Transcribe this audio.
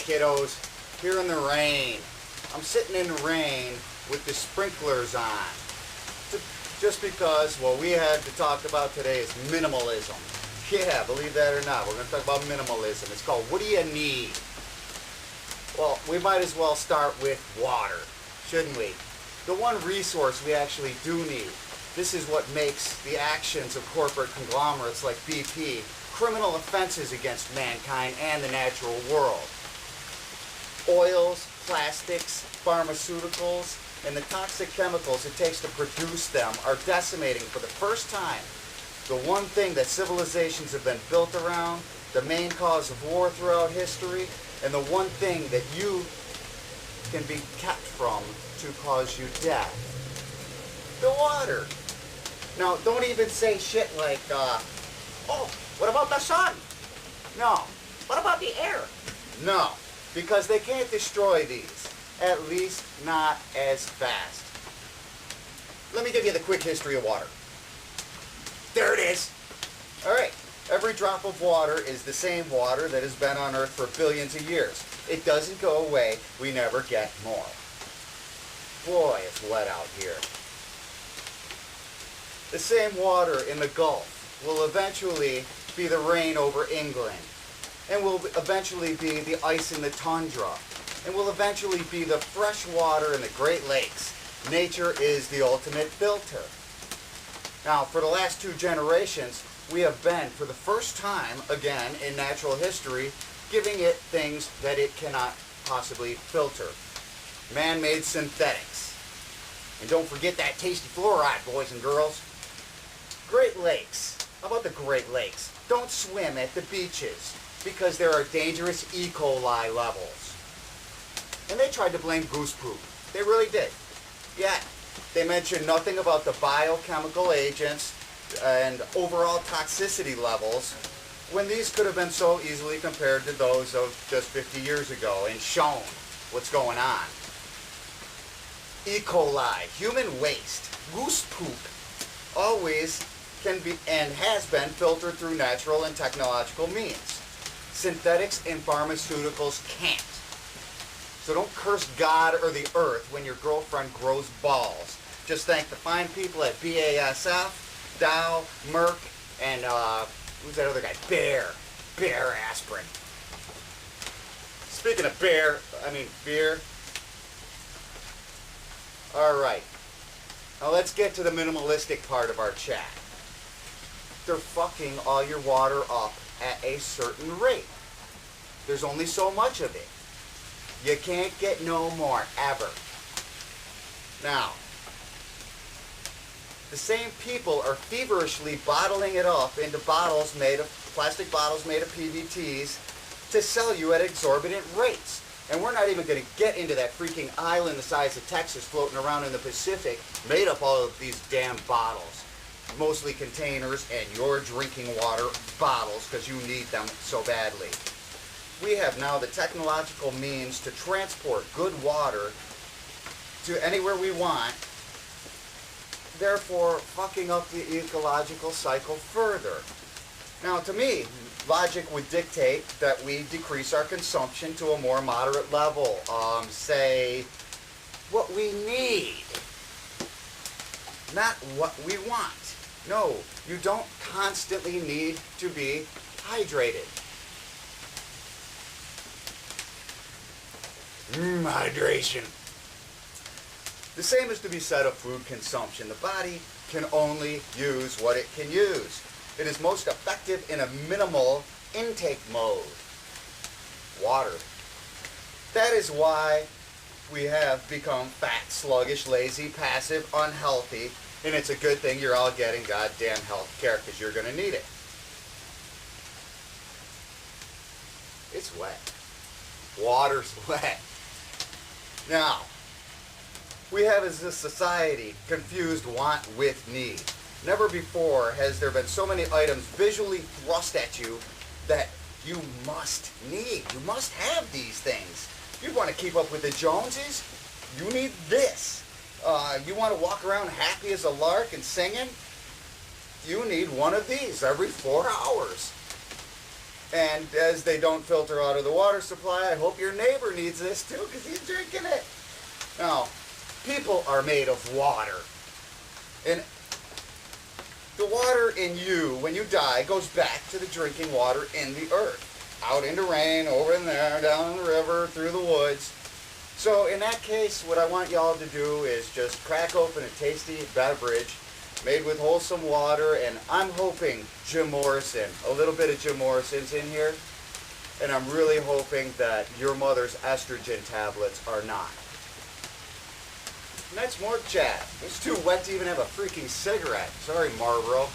kiddos, here in the rain. I'm sitting in the rain with the sprinklers on. Just because what we had to talk about today is minimalism. Yeah, believe that or not, we're going to talk about minimalism. It's called What Do You Need? Well, we might as well start with water, shouldn't we? The one resource we actually do need. This is what makes the actions of corporate conglomerates like BP criminal offenses against mankind and the natural world. Oils, plastics, pharmaceuticals, and the toxic chemicals it takes to produce them are decimating for the first time the one thing that civilizations have been built around, the main cause of war throughout history, and the one thing that you can be kept from to cause you death. The water. Now, don't even say shit like, oh, what about the sun? No. What about the air? No, because they can't destroy these. At least not as fast. Let me give you the quick history of water. There it is. Alright, every drop of water is the same water that has been on Earth for billions of years. It doesn't go away, we never get more. Boy, it's wet out here. The same water in the Gulf will eventually be the rain over England, and will eventually be the ice in the tundra, and will eventually be the fresh water in the Great Lakes. Nature is the ultimate filter. Now, for the last 2 generations, we have been, for the first time, again, in natural history, giving it things that it cannot possibly filter. Man-made synthetics. And don't forget that tasty fluoride, boys and girls. Great Lakes. How about the Great Lakes? Don't swim at the beaches, because there are dangerous E. coli levels. And they tried to blame goose poop. They really did. Yet, they mentioned nothing about the biochemical agents and overall toxicity levels when these could have been so easily compared to those of just 50 years ago and shown what's going on. E. coli, human waste, goose poop, always can be and has been filtered through natural and technological means. Synthetics and pharmaceuticals can't. So don't curse God or the earth when your girlfriend grows balls. Just thank the fine people at BASF, Dow, Merck, and who's that other guy? Bear aspirin. Speaking of beer. Alright. Now let's get to the minimalistic part of our chat. They're fucking all your water up at a certain rate. There's only so much of it. You can't get no more, ever. Now, the same people are feverishly bottling it up into bottles made of, plastic bottles made of PVTs to sell you at exorbitant rates. And we're not even going to get into that freaking island the size of Texas floating around in the Pacific, made up all of these damn bottles. Mostly containers and your drinking water bottles, because you need them so badly. We have now the technological means to transport good water to anywhere we want, therefore fucking up the ecological cycle further. Now, to me, logic would dictate that we decrease our consumption to a more moderate level. Say, what we need, not what we want. No, you don't constantly need to be hydrated. Hydration. The same is to be said of food consumption. The body can only use what it can use. It is most effective in a minimal intake mode. Water. That is why we have become fat, sluggish, lazy, passive, unhealthy, and it's a good thing you're all getting goddamn health care because you're going to need it. It's wet. Water's wet. Now, we have as a society confused want with need. Never before has there been so many items visually thrust at you that you must need. You must have these things. You want to keep up with the Joneses? You need this. You want to walk around happy as a lark and singing? You need one of these every 4 hours. And as they don't filter out of the water supply, I hope your neighbor needs this too, because he's drinking it. Now, people are made of water. And the water in you, when you die, goes back to the drinking water in the earth. Out into rain, over in there, down in the river, through the woods. So in that case, what I want y'all to do is just crack open a tasty beverage made with wholesome water, and I'm hoping Jim Morrison, a little bit of Jim Morrison's in here, and I'm really hoping that your mother's estrogen tablets are not. And that's Morgue Chat. It's too wet to even have a freaking cigarette. Sorry, Marlboro.